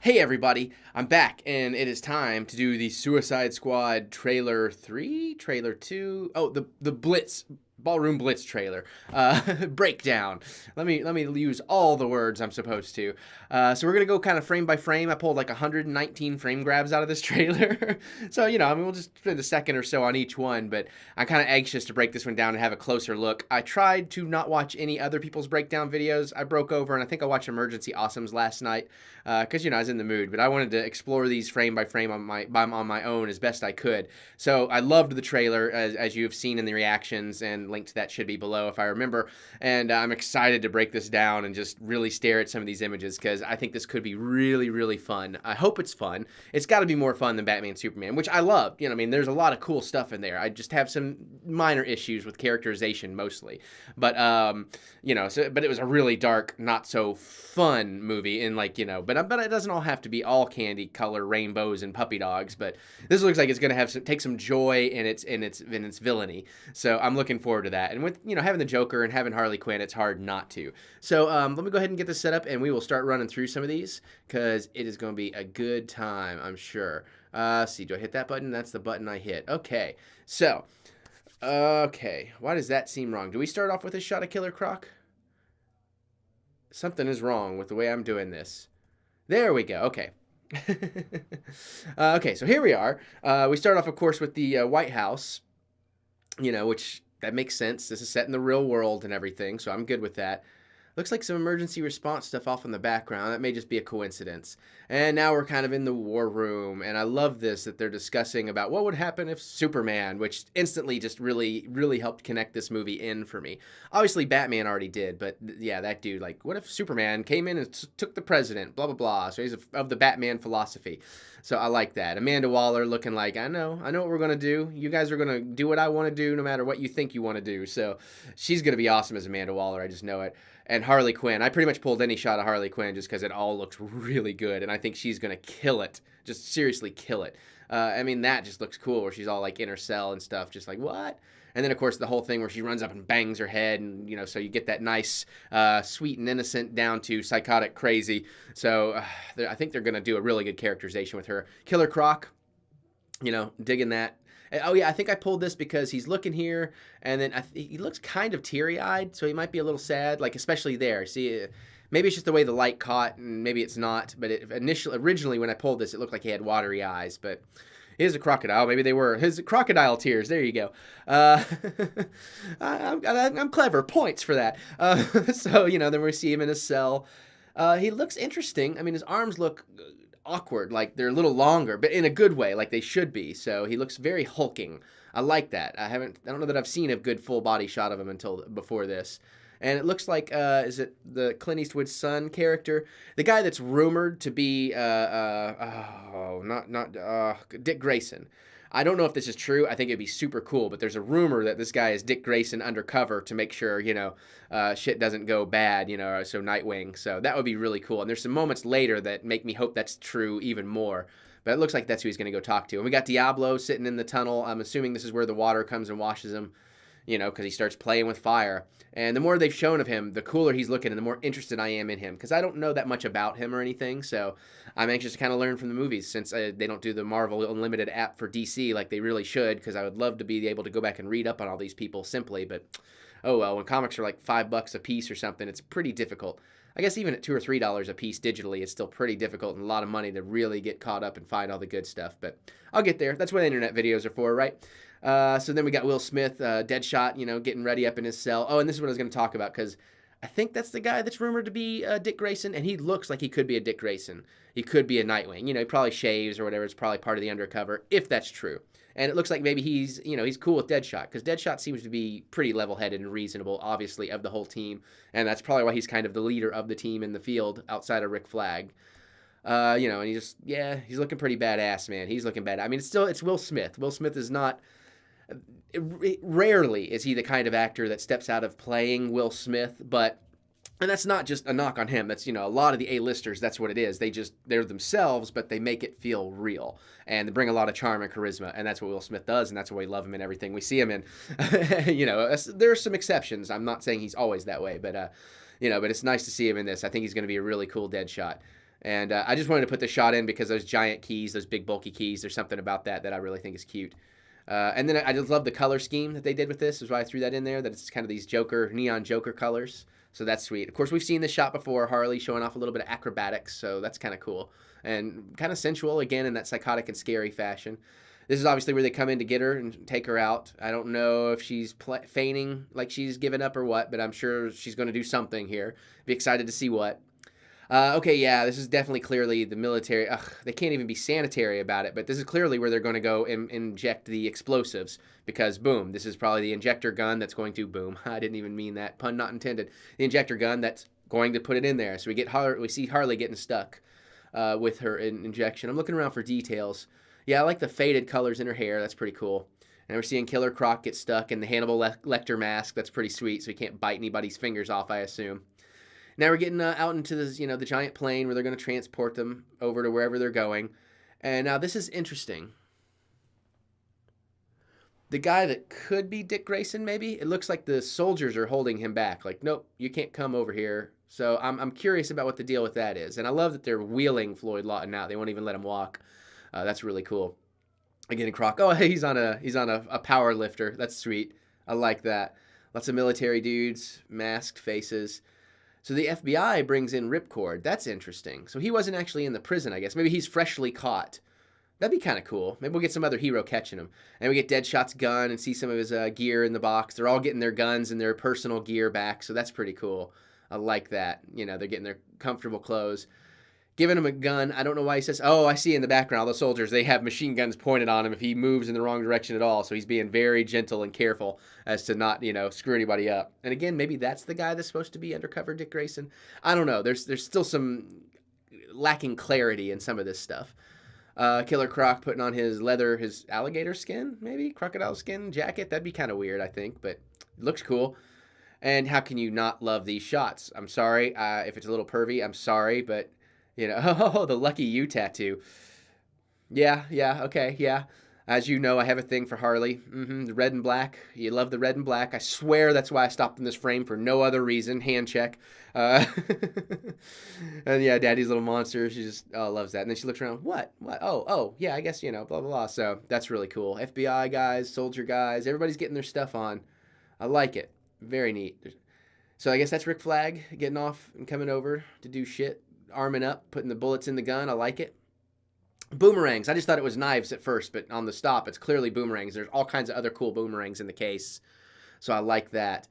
Hey everybody, I'm back and it is time to do the Suicide Squad trailer 3, trailer 2. Oh, the Blitz Ballroom Blitz trailer breakdown. Let me use all the words I'm supposed to. So we're gonna go kind of frame by frame. I pulled like 119 frame grabs out of this trailer, so we'll just spend a second or so on each one. But I'm kind of anxious to break this one down and have a closer look. I tried to not watch any other people's breakdown videos. I broke over and I think I watched Emergency Awesomes last night because I was in the mood. But I wanted to explore these frame by frame on my own as best I could. So I loved the trailer as you have seen in the reactions, and link to that should be below if I remember. And I'm excited to break this down and just really stare at some of these images because I think this could be really, really fun. I hope it's fun. It's got to be more fun than Batman Superman, which I love. There's a lot of cool stuff in there. I just have some minor issues with characterization mostly. But but it was a really dark, not so fun movie. And but it doesn't all have to be all candy color rainbows and puppy dogs. But this looks like it's going to take some joy in its villainy. So I'm looking forward to that. And with having the Joker and having Harley Quinn, it's hard not to. So let me go ahead and get this set up, and we will start running through some of these because it is going to be a good time, I'm sure. See, do I hit that button? That's the button I hit. Okay, so why does that seem wrong? Do we start off with a shot of Killer Croc? Something is wrong with the way I'm doing this. There we go. Okay. Okay, so here we are. We start off, of course, with the White House, which that makes sense. This is set in the real world and everything, so I'm good with that. Looks like some emergency response stuff off in the background. That may just be a coincidence. And now we're kind of in the war room, and I love this, that they're discussing about what would happen if Superman, which instantly just really, really helped connect this movie in for me. Obviously, Batman already did, but yeah, that dude, like, what if Superman came in and took the president, blah, blah, blah. So he's of the Batman philosophy. So I like that. Amanda Waller looking like, I know what we're going to do. You guys are going to do what I want to do no matter what you think you want to do. So she's going to be awesome as Amanda Waller. I just know it. And Harley Quinn. I pretty much pulled any shot of Harley Quinn just because it all looks really good. And I think she's going to kill it. Just seriously kill it. That just looks cool where she's all like in her cell and stuff. Just like, what? And then, of course, the whole thing where she runs up and bangs her head. And, so you get that nice, sweet and innocent down to psychotic crazy. So I think they're going to do a really good characterization with her. Killer Croc, digging that. Oh, yeah, I think I pulled this because he's looking here, and then he looks kind of teary-eyed, so he might be a little sad, like especially there. See, maybe it's just the way the light caught, and maybe it's not, but originally when I pulled this, it looked like he had watery eyes, but he is a crocodile. Maybe they were his crocodile tears. There you go. I'm clever. Points for that. So, then we see him in his cell. He looks interesting. His arms look awkward, like they're a little longer, but in a good way, like they should be. So he looks very hulking. I like that. I don't know that I've seen a good full body shot of him until before this. And it looks like is it the Clint Eastwood's son character, the guy that's rumored to be Dick Grayson. I don't know if this is true. I think it'd be super cool, but there's a rumor that this guy is Dick Grayson undercover to make sure, shit doesn't go bad, so Nightwing. So that would be really cool. And there's some moments later that make me hope that's true even more. But it looks like that's who he's going to go talk to. And we got Diablo sitting in the tunnel. I'm assuming this is where the water comes and washes him, because he starts playing with fire. And the more they've shown of him, the cooler he's looking and the more interested I am in him. Because I don't know that much about him or anything, so I'm anxious to kind of learn from the movies since they don't do the Marvel Unlimited app for DC like they really should, because I would love to be able to go back and read up on all these people simply. But, oh well, when comics are like $5 a piece or something, it's pretty difficult. I guess even at $2 or $3 a piece digitally, it's still pretty difficult and a lot of money to really get caught up and find all the good stuff. But I'll get there. That's what internet videos are for, right? So then we got Will Smith, Deadshot, getting ready up in his cell. Oh, and this is what I was going to talk about because I think that's the guy that's rumored to be Dick Grayson, and he looks like he could be a Dick Grayson. He could be a Nightwing. He probably shaves or whatever. It's probably part of the undercover, if that's true. And it looks like maybe he's cool with Deadshot, because Deadshot seems to be pretty level-headed and reasonable, obviously, of the whole team. And that's probably why he's kind of the leader of the team in the field outside of Rick Flag. And he's looking pretty badass, man. He's looking bad. It's Will Smith. Will Smith is not... Rarely is he the kind of actor that steps out of playing Will Smith, and that's not just a knock on him. That's, a lot of the A-listers, that's what it is. They're themselves, but they make it feel real. And they bring a lot of charm and charisma, and that's what Will Smith does, and that's why we love him in everything we see him in. There are some exceptions. I'm not saying he's always that way, but it's nice to see him in this. I think he's going to be a really cool Deadshot. And I just wanted to put the shot in because those giant keys, those big bulky keys, there's something about that I really think is cute. And then I just love the color scheme that they did with this. Is why I threw that in there, that it's kind of these neon Joker colors. So that's sweet. Of course, we've seen this shot before, Harley showing off a little bit of acrobatics, so that's kind of cool. And kind of sensual, again, in that psychotic and scary fashion. This is obviously where they come in to get her and take her out. I don't know if she's feigning like she's given up or what, but I'm sure she's going to do something here. Be excited to see what. Okay, yeah, this is definitely clearly the military. Ugh, they can't even be sanitary about it, but this is clearly where they're going to go inject the explosives because, boom, this is probably the injector gun that's going to, boom, I didn't even mean that, pun not intended, the injector gun that's going to put it in there. So we see Harley getting stuck with her injection. I'm looking around for details. Yeah, I like the faded colors in her hair. That's pretty cool. And we're seeing Killer Croc get stuck in the Hannibal Lecter mask. That's pretty sweet, so he can't bite anybody's fingers off, I assume. Now we're getting out into this, the giant plane where they're going to transport them over to wherever they're going. And now this is interesting. The guy that could be Dick Grayson, maybe, it looks like the soldiers are holding him back. Like, nope, you can't come over here. So I'm curious about what the deal with that is. And I love that they're wheeling Floyd Lawton out. They won't even let him walk. That's really cool. Again, Croc. Oh, he's on a power lifter. That's sweet. I like that. Lots of military dudes, masked faces. So the FBI brings in Ripcord. That's interesting. So he wasn't actually in the prison, I guess. Maybe he's freshly caught. That'd be kind of cool. Maybe we'll get some other hero catching him. And we get Deadshot's gun and see some of his gear in the box. They're all getting their guns and their personal gear back, so that's pretty cool. I like that. They're getting their comfortable clothes. Giving him a gun. I don't know why he says, oh, I see in the background, the soldiers, they have machine guns pointed on him if he moves in the wrong direction at all. So he's being very gentle and careful as to not, screw anybody up. And again, maybe that's the guy that's supposed to be undercover Dick Grayson. I don't know. There's still some lacking clarity in some of this stuff. Killer Croc putting on his alligator skin, maybe? Crocodile skin jacket. That'd be kind of weird, I think, but it looks cool. And how can you not love these shots? I'm sorry. If it's a little pervy, I'm sorry, but... oh, the Lucky You tattoo. Yeah, okay, yeah. As you know, I have a thing for Harley. The red and black. You love the red and black. I swear that's why I stopped in this frame for no other reason. Hand check. And yeah, Daddy's little monster. She just loves that. And then she looks around. What? Oh, yeah, I guess, blah, blah, blah. So that's really cool. FBI guys, soldier guys, everybody's getting their stuff on. I like it. Very neat. So I guess that's Rick Flag getting off and coming over to do shit. Arming up, putting the bullets in the gun. I like it. Boomerangs. I just thought it was knives at first, but on the stop, it's clearly boomerangs. There's all kinds of other cool boomerangs in the case. So I like that.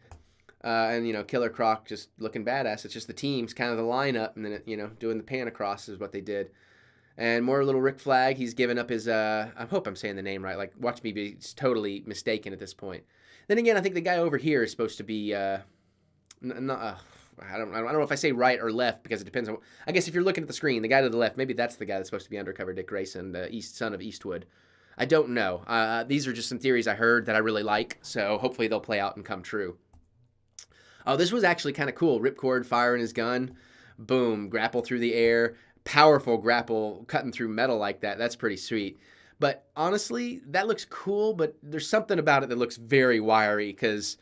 And, Killer Croc just looking badass. It's just the teams, kind of the lineup, and then, doing the pan across is what they did. And more little Rick Flag. He's given up his, I hope I'm saying the name right. Like, watch me be totally mistaken at this point. Then again, I think the guy over here is supposed to be, I don't know if I say right or left because it depends on. I guess if you're looking at the screen, the guy to the left, maybe that's the guy that's supposed to be undercover Dick Grayson, the son of Eastwood. I don't know. These are just some theories I heard that I really like, so hopefully they'll play out and come true. Oh, this was actually kind of cool. Ripcord firing his gun, boom, grapple through the air, powerful grapple cutting through metal like that. That's pretty sweet. But honestly, that looks cool, but there's something about it that looks very wiry because.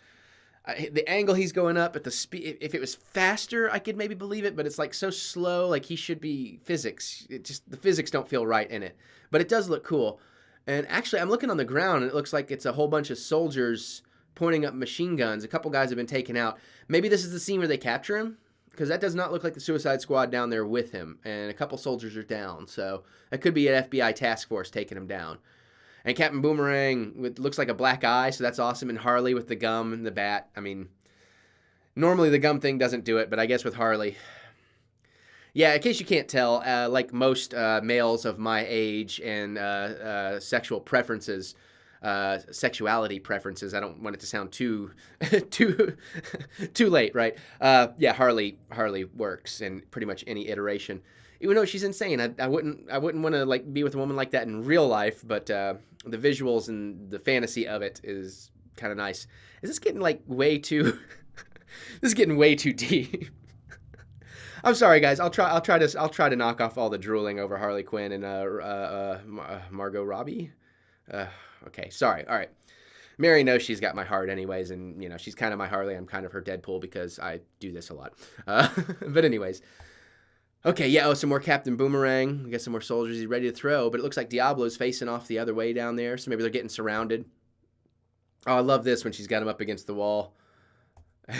The angle he's going up at the speed, if it was faster, I could maybe believe it, but it's like so slow, like he should be physics. The physics don't feel right in it, but it does look cool. And actually, I'm looking on the ground, and it looks like it's a whole bunch of soldiers pointing up machine guns. A couple guys have been taken out. Maybe this is the scene where they capture him, because that does not look like the Suicide Squad down there with him, and a couple soldiers are down, so that could be an FBI task force taking him down. And Captain Boomerang looks like a black eye, so that's awesome. And Harley with the gum and the bat. I mean, normally the gum thing doesn't do it, but I guess with Harley. Yeah, in case you can't tell, like most males of my age and sexuality preferences, I don't want it to sound too late, right? Yeah, Harley works in pretty much any iteration. Even though she's insane, I wouldn't want to like be with a woman like that in real life, but the visuals and the fantasy of it is kind of nice. Is this getting like way too? This is getting way too deep. I'm sorry, guys. I'll try to knock off all the drooling over Harley Quinn and Margot Robbie. Okay, sorry. All right. Mary knows she's got my heart anyways, and she's kind of my Harley. I'm kind of her Deadpool because I do this a lot. But anyways. Okay, yeah, oh, some more Captain Boomerang. We got some more soldiers he's ready to throw, but it looks like Diablo's facing off the other way down there, so maybe they're getting surrounded. Oh, I love this when she's got him up against the wall.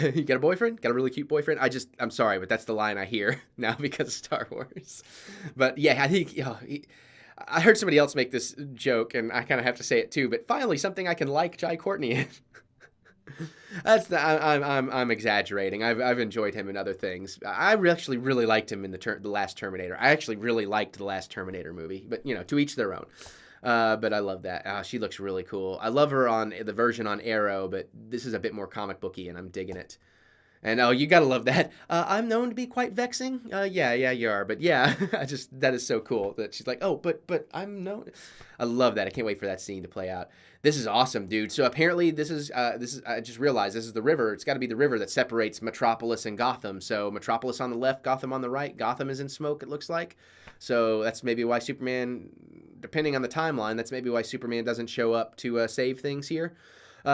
You got a boyfriend? Got a really cute boyfriend? I'm sorry, but that's the line I hear now because of Star Wars. But yeah, I think, I heard somebody else make this joke, and I kind of have to say it too, but finally something I can like Jai Courtney in. I'm exaggerating. I've enjoyed him in other things. I actually really liked him in the last Terminator. I actually really liked the last Terminator movie, but to each their own. But I love that. She looks really cool. I love her on the version on Arrow, but this is a bit more comic booky, and I'm digging it. And oh, you gotta love that. I'm known to be quite vexing. Yeah, you are. But yeah, that is so cool that she's like, oh, but I'm known. I love that. I can't wait for that scene to play out. This is awesome, dude. So apparently this is I just realized this is the river. It's got to be the river that separates Metropolis and Gotham. So Metropolis on the left, Gotham on the right. Gotham is in smoke, it looks like. So that's maybe why Superman, depending on the timeline, that's maybe why Superman doesn't show up to save things here.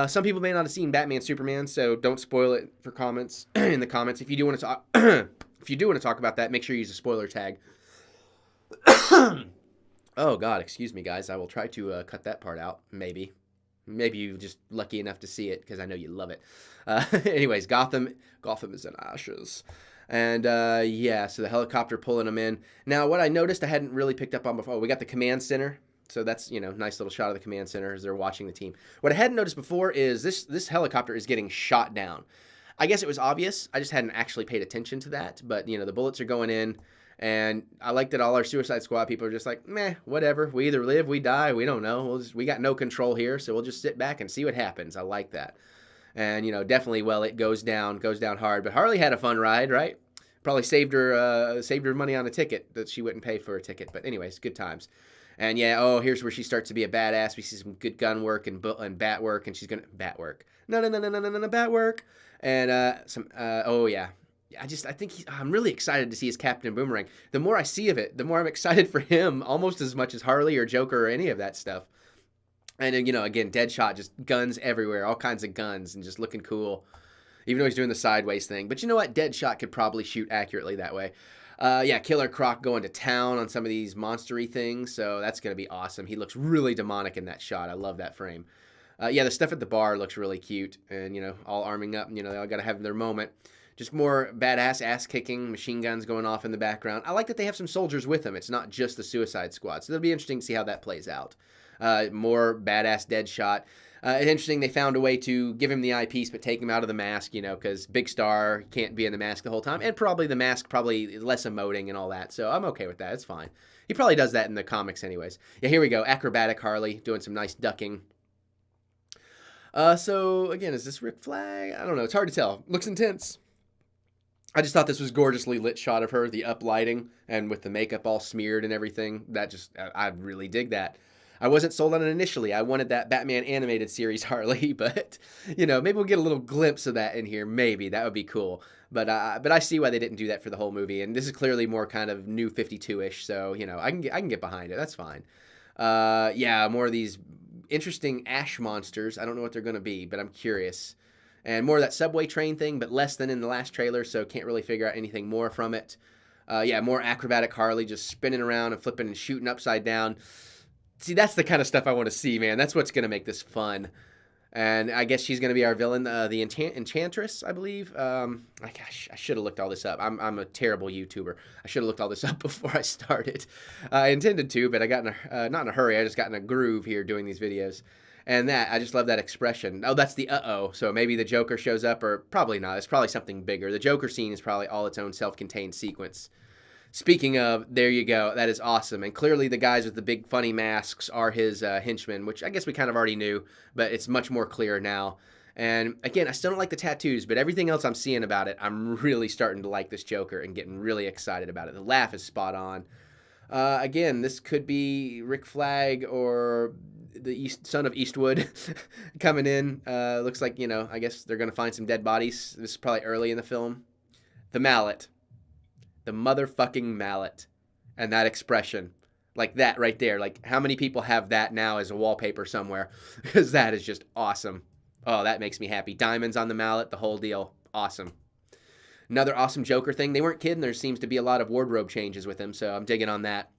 Some people may not have seen Batman Superman, so don't spoil it for comments in the comments. If you do want to talk, about that, make sure you use a spoiler tag. Oh God, excuse me, guys. I will try to cut that part out. Maybe you're just lucky enough to see it because I know you love it. Anyways, Gotham is in ashes. And yeah, so the helicopter pulling them in. Now, what I noticed I hadn't really picked up on before, we got the command center. So that's, nice little shot of the command center as they're watching the team. What I hadn't noticed before is this helicopter is getting shot down. I guess it was obvious. I just hadn't actually paid attention to that. But, the bullets are going in. And I like that all our Suicide Squad people are just like, meh, whatever. We either live, we die, we don't know. We got no control here, so we'll just sit back and see what happens. I like that. And, definitely, it goes down hard. But Harley had a fun ride, right? Probably saved her money on a ticket that she wouldn't pay for a ticket. But anyways, good times. And yeah, here's where she starts to be a badass. We see some good gun work and bat work, and she's gonna bat work. No, bat work. And oh yeah, I think I'm really excited to see his Captain Boomerang. The more I see of it, the more I'm excited for him, almost as much as Harley or Joker or any of that stuff. And then again, Deadshot, just guns everywhere, all kinds of guns, and just looking cool. Even though he's doing the sideways thing, but you know what? Deadshot could probably shoot accurately that way. Yeah, Killer Croc going to town on some of these monstery things, so that's going to be awesome. He looks really demonic in that shot. I love that frame. Yeah, the stuff at the bar looks really cute, and, all arming up, they all got to have their moment. Just more badass ass-kicking, machine guns going off in the background. I like that they have some soldiers with them. It's not just the Suicide Squad, so it'll be interesting to see how that plays out. More badass Deadshot. It's interesting they found a way to give him the eyepiece but take him out of the mask, because Big Star can't be in the mask the whole time, and probably the mask less emoting and all that, so I'm okay with that. It's fine. He probably does that in the comics anyways. Yeah, here we go. Acrobatic Harley doing some nice ducking. So, again, is this Rick Flag? I don't know. It's hard to tell. Looks intense. I just thought this was gorgeously lit shot of her, the uplighting, and with the makeup all smeared and everything. I really dig that. I wasn't sold on it initially. I wanted that Batman animated series Harley, but, maybe we'll get a little glimpse of that in here. Maybe. That would be cool. But I see why they didn't do that for the whole movie, and this is clearly more kind of New 52-ish, so, I can get behind it. That's fine. Yeah, more of these interesting ash monsters. I don't know what they're going to be, but I'm curious. And more of that subway train thing, but less than in the last trailer, so can't really figure out anything more from it. Yeah, more acrobatic Harley just spinning around and flipping and shooting upside down. See, that's the kind of stuff I want to see, man. That's what's going to make this fun. And I guess she's going to be our villain, the Enchantress, I believe. I should have looked all this up. I'm a terrible YouTuber. I should have looked all this up before I started. I intended to, but I got not in a hurry. I just got in a groove here doing these videos. And I just love that expression. Oh, that's the uh-oh. So maybe the Joker shows up, or probably not. It's probably something bigger. The Joker scene is probably all its own self-contained sequence. Speaking of, there you go. That is awesome. And clearly the guys with the big funny masks are his henchmen, which I guess we kind of already knew, but it's much more clear now. And again, I still don't like the tattoos, but everything else I'm seeing about it, I'm really starting to like this Joker and getting really excited about it. The laugh is spot on. Again, this could be Rick Flag or the son of Eastwood coming in. Looks like, I guess they're going to find some dead bodies. This is probably early in the film. The mallet. The motherfucking mallet. And that expression. Like that right there. Like, how many people have that now as a wallpaper somewhere? Because that is just awesome. Oh, that makes me happy. Diamonds on the mallet, the whole deal. Awesome. Another awesome Joker thing. They weren't kidding. There seems to be a lot of wardrobe changes with him, so I'm digging on that.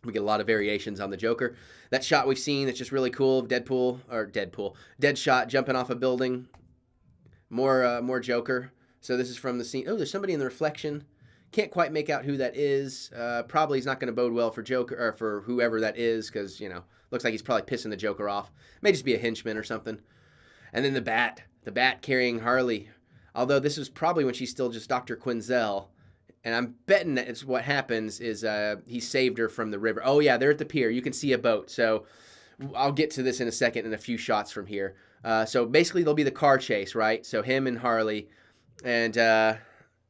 We get a lot of variations on the Joker. That shot we've seen that's just really cool. Deadshot jumping off a building. More Joker. So this is from the scene. Oh, there's somebody in the reflection. Can't quite make out who that is. Probably he's not going to bode well for Joker or for whoever that is because, looks like he's probably pissing the Joker off. May just be a henchman or something. And then the Bat carrying Harley. Although this is probably when she's still just Dr. Quinzel. And I'm betting that it's what happens is he saved her from the river. Oh, yeah, they're at the pier. You can see a boat. So I'll get to this in a second in a few shots from here. So basically there'll be the car chase, right? So him and Harley. And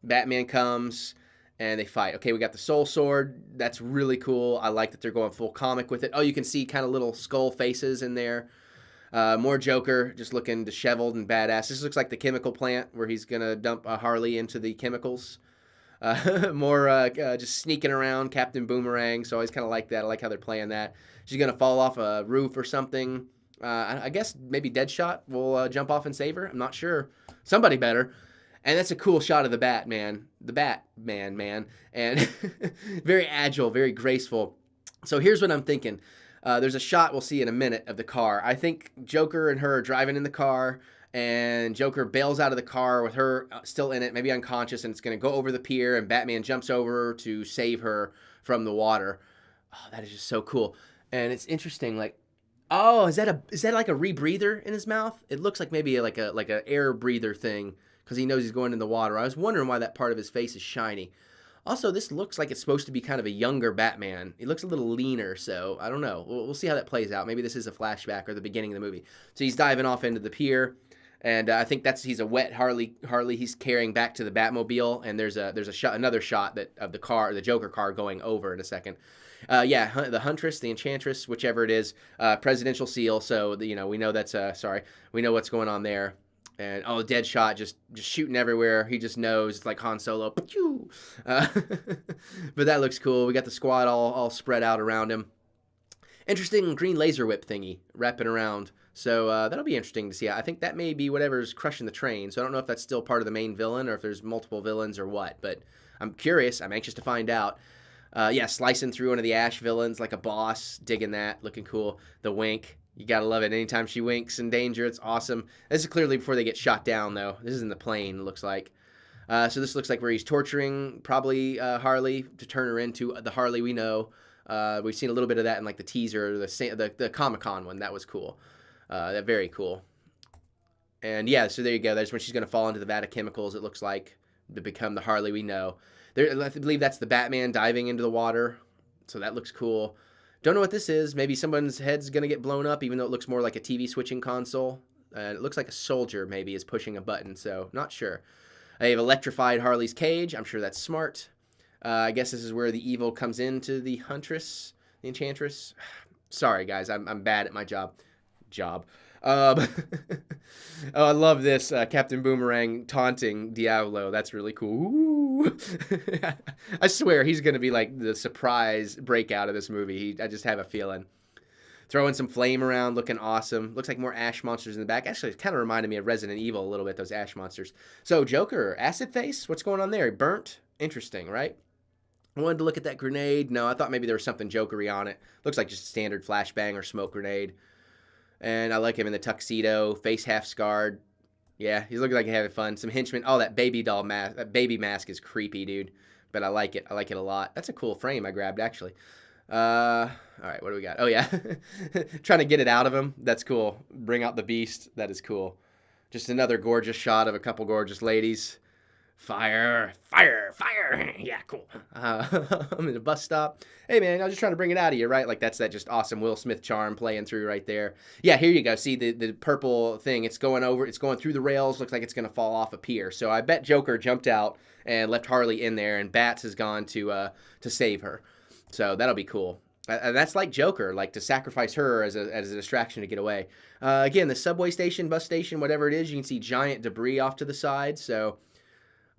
Batman comes and they fight. Okay, we got the Soul Sword. That's really cool. I like that they're going full comic with it. Oh, you can see kind of little skull faces in there. More Joker, just looking disheveled and badass. This looks like the chemical plant where he's going to dump Harley into the chemicals. More just sneaking around, Captain Boomerang. So I always kind of like that. I like how they're playing that. She's going to fall off a roof or something. I guess maybe Deadshot will jump off and save her. I'm not sure. Somebody better. And that's a cool shot of the Batman. The Batman, man. And very agile, very graceful. So here's what I'm thinking. There's a shot we'll see in a minute of the car. I think Joker and her are driving in the car, and Joker bails out of the car with her still in it, maybe unconscious, and it's going to go over the pier, and Batman jumps over to save her from the water. Oh, that is just so cool. And it's interesting, like, oh, is that like a rebreather in his mouth? It looks like maybe like a air breather thing because he knows he's going in the water. I was wondering why that part of his face is shiny. Also, this looks like it's supposed to be kind of a younger Batman. He looks a little leaner, so I don't know. We'll see how that plays out. Maybe this is a flashback or the beginning of the movie. So he's diving off into the pier, and I think he's a wet Harley he's carrying back to the Batmobile, and there's another shot of the car, the Joker car, going over in a second. The Huntress, the Enchantress, whichever it is, presidential seal. So we know that's we know what's going on there. And Deadshot just shooting everywhere. He just knows. It's like Han Solo. But that looks cool. We got the squad all spread out around him. Interesting green laser whip thingy wrapping around. So that'll be interesting to see. I think that may be whatever's crushing the train. So I don't know if that's still part of the main villain or if there's multiple villains or what. But I'm curious. I'm anxious to find out. Slicing through one of the Ash villains like a boss. Digging that. Looking cool. The wink. You gotta love it. Anytime she winks in danger, it's awesome. This is clearly before they get shot down, though. This is in the plane, it looks like. So this looks like where he's torturing probably Harley to turn her into the Harley we know. We've seen a little bit of that in like the teaser, the Comic-Con one. That was cool. Very cool. And yeah, so there you go. That's when she's gonna fall into the vat of chemicals. It looks like to become the Harley we know. I believe that's the Batman diving into the water. So that looks cool. Don't know what this is. Maybe someone's head's going to get blown up, even though it looks more like a TV switching console. It looks like a soldier maybe is pushing a button, so not sure. I have electrified Harley's cage. I'm sure that's smart. I guess this is where the evil comes into the Huntress, the Enchantress. Sorry, guys. I'm bad at my job. I love this Captain Boomerang taunting Diablo. That's really cool. Ooh. I swear he's going to be like the surprise breakout of this movie. I just have a feeling. Throwing some flame around, looking awesome. Looks like more ash monsters in the back. Actually, it kind of reminded me of Resident Evil a little bit, those ash monsters. So, Joker, acid face? What's going on there? Burnt? Interesting, right? I wanted to look at that grenade. No, I thought maybe there was something jokery on it. Looks like just a standard flashbang or smoke grenade. And I like him in the tuxedo, face half scarred. Yeah, he's looking like he's having fun. Some henchmen. Oh, that baby doll mask. That baby mask is creepy, dude. But I like it. I like it a lot. That's a cool frame I grabbed, actually. All right, what do we got? Oh, yeah. Trying to get it out of him. That's cool. Bring out the beast. That is cool. Just another gorgeous shot of a couple gorgeous ladies. Fire, fire, fire. Yeah, cool. I'm in a bus stop. Hey, man, I was just trying to bring it out of you, right? Like, that's that just awesome Will Smith charm playing through right there. Yeah, here you go. See the purple thing? It's going through the rails. Looks like it's going to fall off a pier. So I bet Joker jumped out and left Harley in there, and Bats has gone to save her. So that'll be cool. And that's like Joker, like to sacrifice her as a distraction to get away. Again, the subway station, bus station, whatever it is, you can see giant debris off to the side. So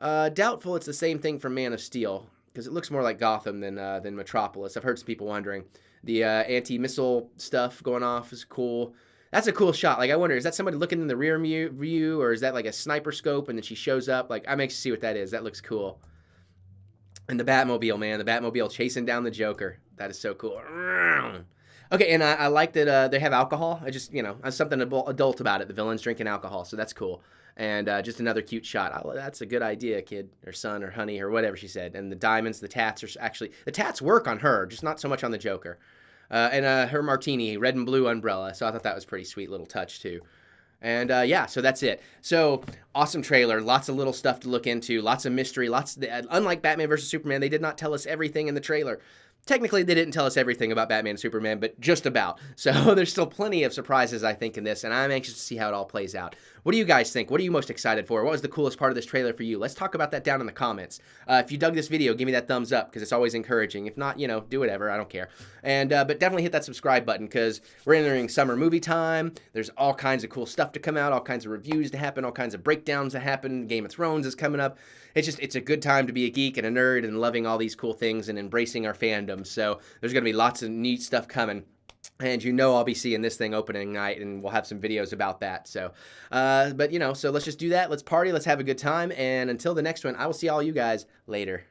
doubtful it's the same thing from Man of Steel, because it looks more like Gotham than Metropolis. I've heard some people wondering. The anti-missile stuff going off is cool. That's a cool shot. Like, I wonder, is that somebody looking in the rear view, or is that like a sniper scope and then she shows up? Like, I'm anxious to see what that is. That looks cool. And the Batmobile, man, the Batmobile chasing down the Joker. That is so cool. Okay, and I like that they have alcohol. I just, there's something adult about it. The villain's drinking alcohol, so that's cool. And just another cute shot. That's a good idea, kid, or son, or honey, or whatever she said. And the diamonds, the tats are actually, the tats work on her, just not so much on the Joker. And her martini, red and blue umbrella. So I thought that was a pretty sweet little touch, too. And yeah, so that's it. So awesome trailer, lots of little stuff to look into, lots of mystery, unlike Batman vs. Superman, they did not tell us everything in the trailer. Technically, they didn't tell us everything about Batman and Superman, but just about. So there's still plenty of surprises, I think, in this, and I'm anxious to see how it all plays out. What do you guys think? What are you most excited for? What was the coolest part of this trailer for you? Let's talk about that down in the comments. If you dug this video, give me that thumbs up, because it's always encouraging. If not, do whatever. I don't care. And but definitely hit that subscribe button, because we're entering summer movie time. There's all kinds of cool stuff to come out, all kinds of reviews to happen, all kinds of breakdowns to happen. Game of Thrones is coming up. It's a good time to be a geek and a nerd and loving all these cool things and embracing our fandom. So there's going to be lots of neat stuff coming. And I'll be seeing this thing opening night, and we'll have some videos about that. So, but so let's just do that. Let's party. Let's have a good time. And until the next one, I will see all you guys later.